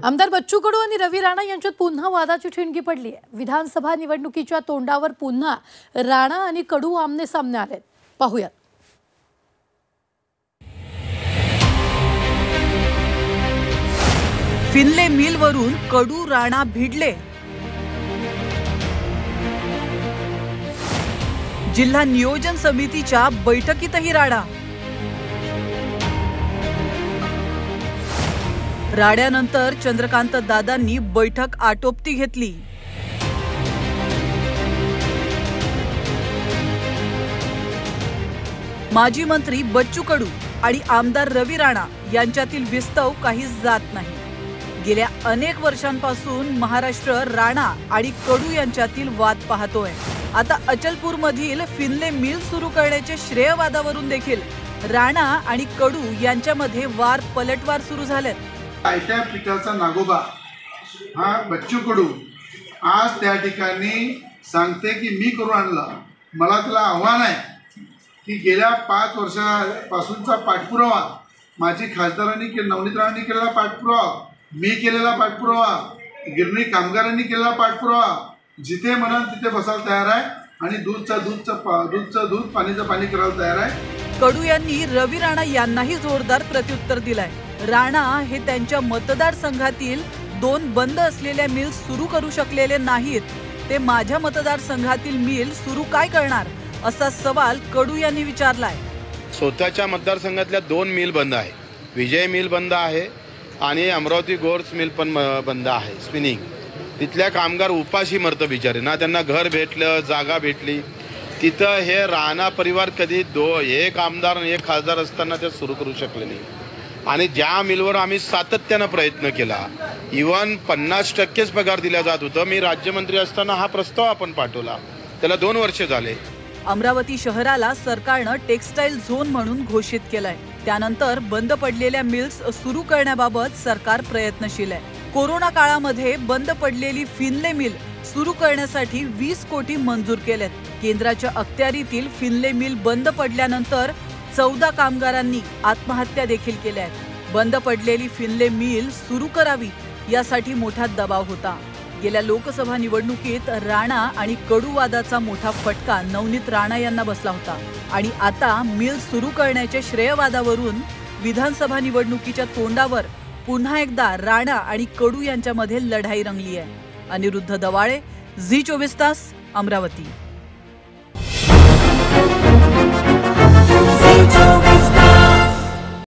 आमदार बच्चू कडू आणि रवी राणा यांच्यात पुन्हा वादाची ठिणगी पडली आहे। विधानसभा निवडणुकीच्या तोंडावर पुन्हा राणा आणि कडू आमने सामने आलेत। पाहूयात। फिनले मिल वरून कडू राणा भिडले। जिल्हा नियोजन समितीच्या बैठकीतही राडा। राड्यानंतर चंद्रकांत दादांनी बैठक आटोपती घेतली। माजी मंत्री बच्चू कडू आणि आमदार रवी राणा यांच्यातील विस्तव काही जात नाही। गेल्या अनेक वर्षांपासून महाराष्ट्र राणा आणि कडू यांच्यातील वाद पाहतोय। आता अचलपूर मधील फिनले मिल सुरू करण्याचे श्रेय वादावरून देखील राणा आणि कडू यांच्यामध्ये वार पलटवार सुरू झालेत। आयत्या पिठाचा नागोबा हा बच्चू कडू आज त्या ठिकाणी सांगते की मी करून आणला। मला त्याला आव्हान आहे की गेल्या 5 वर्षापासूनचा पाठपुरावा माझी खासदारांनी नवनीत राणांनी केलेला पाठपुरावा, मी केलेला पाठपुरावा, गिरणी कामगारांनी केलेला पाठपुरावा, जिथे म्हणाल तिथे बसायला तयार आहे आणि दूधचं दूध पाणीचं पाणी करायला तयार आहे। कडू यांनी रवी राणा यांनाही जोरदार प्रत्युत्तर दिलंय। राणा हे त्यांच्या मतदारसंघातील 2 बंद असलेल्या मिल सुरू करू शकलेले नाहीत, ते माझ्या मतदारसंघातील मिल सुरू काय करणार असा सवाल कडू यांनी विचारलाय। स्वतःच्या मतदारसंघातल्या 2 मिल बंद आहे। विजय मिल बंद आहे आणि अमरावती गोर्स मिल पण बंद आहे स्पिनिंग। तिथल्या कामगार उपाशी मरतं बिचारे ना, त्यांना घर भेटलं, जागा भेटली। तिथं हे राणा परिवार कधी एक आमदार आणि एक खासदार असताना ते सुरू करू शकले नाही। आणि ज्या मिलवर आम्ही सातत्यानं प्रयत्न केला, इव्हन 50% पगार दिला जात होता। मी राज्यमंत्री असताना हा प्रस्ताव आपण पाठवला, त्याला 2 वर्ष झाले। अमरावती शहराला सरकारनं टेक्सटाईल झोन म्हणून घोषित केलंय। त्यानंतर बंद पडलेल्या मिल्स सुरू करण्याबाबत सरकार प्रयत्नशील आहे। कोरोना काळामध्ये बंद पडलेली फिनले मिल सुरू करण्यासाठी 20 कोटी मंजूर केलेत। केंद्राच्या अखत्यारीतील फिनले मिल बंद पडल्यानंतर 14 कामगारांनी आत्महत्या देखील केल्या आहेत। बंद पडलेली फिनले मिल सुरू करावी यासाठी मोठा दबाव होता। गेल्या लोकसभा निवडणुकीत राणा आणि कडू वादाचा मोठा फटका नवनीत राणा यांना बसला होता आणि आता मिल सुरू करण्याच्या श्रेयवादावरून विधानसभा निवडणुकीच्या तोंडावर पुन्हा एकदा राणा आणि कडू यांच्यामध्ये लढाई रंगली आहे। अनिरुद्ध दवाळे, झी 24 तास, अमरावती।